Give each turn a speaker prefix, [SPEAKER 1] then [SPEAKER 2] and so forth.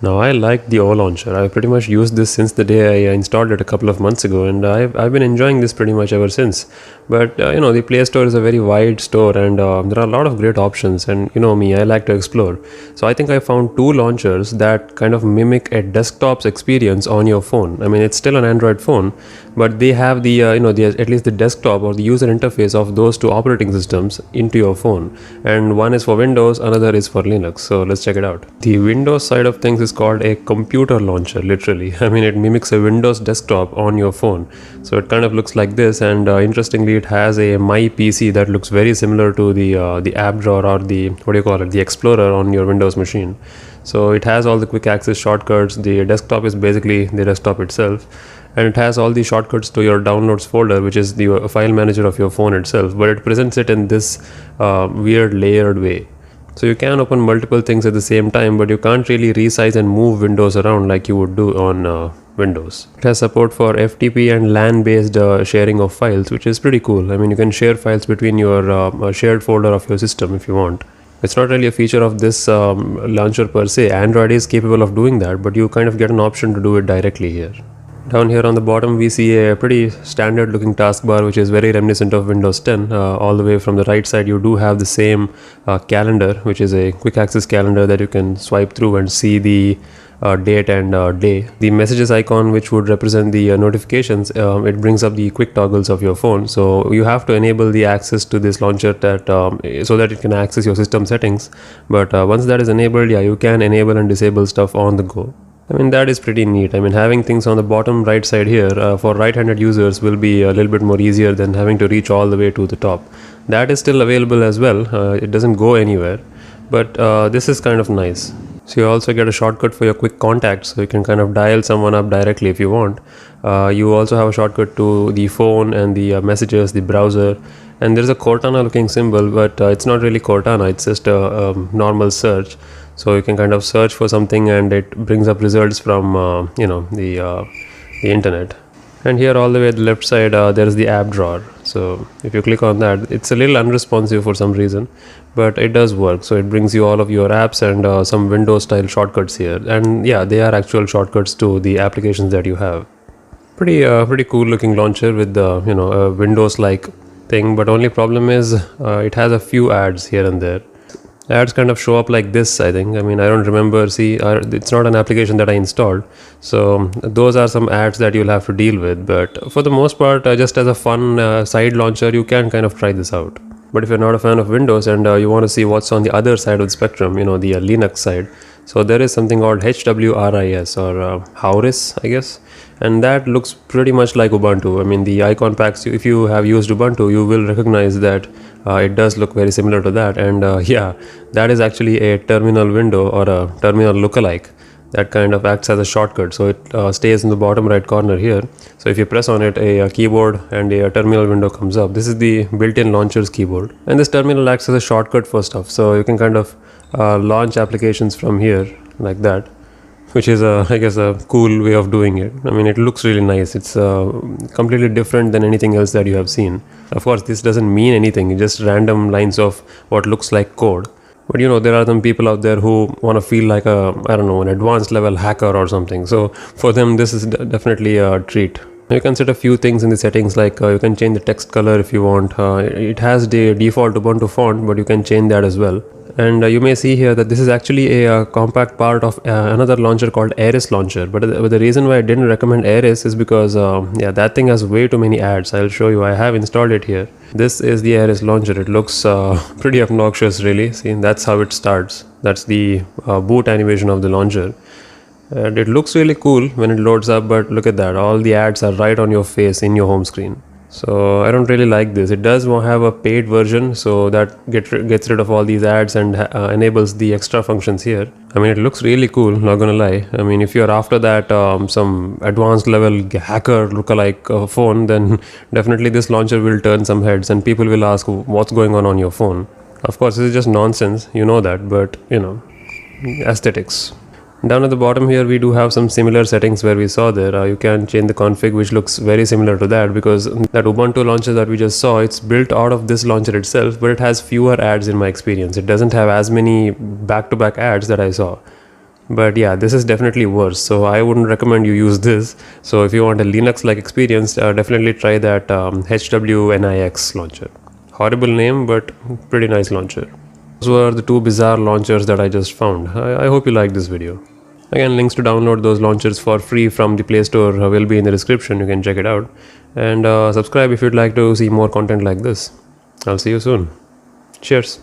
[SPEAKER 1] Now I like the O launcher. I've pretty much used this since the day I installed it a couple of months ago, and I've been enjoying this pretty much ever since. But the Play Store is a very wide store, and there are a lot of great options. And you know me, I like to explore. So I think I found two launchers that kind of mimic a desktop's experience on your phone. I mean, it's still an Android phone, but they have at least the desktop or the user interface of those two operating systems into your phone. And one is for Windows, another is for Linux. So let's check it out. The Windows side of things is called a computer launcher, literally. I mean, it mimics a Windows desktop on your phone. So it kind of looks like this, and interestingly, it has a My PC that looks very similar to the app drawer or the Explorer on your Windows machine. So it has all the quick access shortcuts. The desktop is basically the desktop itself, and it has all the shortcuts to your downloads folder, which is the file manager of your phone itself, but it presents it in this weird layered way. So you can open multiple things at the same time, but you can't really resize and move windows around like you would do on Windows. It has support for FTP and LAN based sharing of files, which is pretty cool. I mean, you can share files between your shared folder of your system if you want. It's not really a feature of this launcher per se. Android is capable of doing that, but you kind of get an option to do it directly here. Down here on the bottom we see a pretty standard looking taskbar, which is very reminiscent of Windows 10. All the way from the right side you do have the same calendar, which is a quick access calendar that you can swipe through and see the date and day. The messages icon, which would represent the notifications, it brings up the quick toggles of your phone. So you have to enable the access to this launcher so that it can access your system settings. But once that is enabled, yeah, you can enable and disable stuff on the go. I mean, that is pretty neat. I mean, having things on the bottom right side here for right-handed users will be a little bit more easier than having to reach all the way to the top. That is still available as well. It doesn't go anywhere, but this is kind of nice. So you also get a shortcut for your quick contacts, so you can kind of dial someone up directly if you want. You also have a shortcut to the phone and the messages, the browser, and there's a Cortana looking symbol, but it's not really Cortana, it's just a normal search. So you can kind of search for something and it brings up results from the internet. And here all the way at the left side there is the app drawer. So if you click on that, it's a little unresponsive for some reason, but it does work. So it brings you all of your apps and some Windows style shortcuts here, and yeah, they are actual shortcuts to the applications that you have. Pretty cool looking launcher with the a Windows like thing, but only problem is it has a few ads here and there. Ads kind of show up like this, I think. I mean, I don't remember. See, it's not an application that I installed, so those are some ads that you'll have to deal with. But for the most part, just as a fun side launcher, you can kind of try this out. But if you're not a fan of Windows and you want to see what's on the other side of the spectrum, the Linux side, so there is something called HWRIS or Hauris, I guess, and that looks pretty much like Ubuntu. I mean, the icon packs, if you have used Ubuntu, you will recognize that it does look very similar to that. And yeah, that is actually a terminal window or a terminal lookalike that kind of acts as a shortcut. So it stays in the bottom right corner here. So if you press on it, a keyboard and a terminal window comes up. This is the built-in launcher's keyboard, and this terminal acts as a shortcut for stuff. So you can kind of launch applications from here like that, which is I guess a cool way of doing it. I mean, it looks really nice. It's completely different than anything else that you have seen. Of course, this doesn't mean anything. It's just random lines of what looks like code. But there are some people out there who want to feel like an advanced level hacker or something. So for them, this is definitely a treat. You can set a few things in the settings, like you can change the text color if you want. It has the default Ubuntu font, but you can change that as well. And you may see here that this is actually a compact part of another launcher called Ares launcher. But the reason why I didn't recommend Ares is because that thing has way too many ads. I'll show you. I have installed it here. This is the Ares launcher. It looks pretty obnoxious, really. See, that's how it starts. That's the boot animation of the launcher. And it looks really cool when it loads up, but look at that. All the ads are right on your face in your home screen. So I don't really like this. It does have a paid version, so that gets rid of all these ads and enables the extra functions here. I mean, it looks really cool, not gonna lie. I mean, if you're after that some advanced level hacker lookalike phone, then definitely this launcher will turn some heads and people will ask what's going on your phone. Of course, this is just nonsense, you know that, but aesthetics. Down at the bottom here, we do have some similar settings where we saw there. You can change the config, which looks very similar to that, because that Ubuntu launcher that we just saw, it's built out of this launcher itself, but it has fewer ads in my experience. It doesn't have as many back-to-back ads that I saw. But yeah, this is definitely worse, so I wouldn't recommend you use this. So if you want a Linux-like experience, definitely try that HWNIX launcher. Horrible name, but pretty nice launcher. Those were the two bizarre launchers that I just found. I hope you liked this video. Again, links to download those launchers for free from the Play Store will be in the description. You can check it out. And subscribe if you'd like to see more content like this. I'll see you soon. Cheers.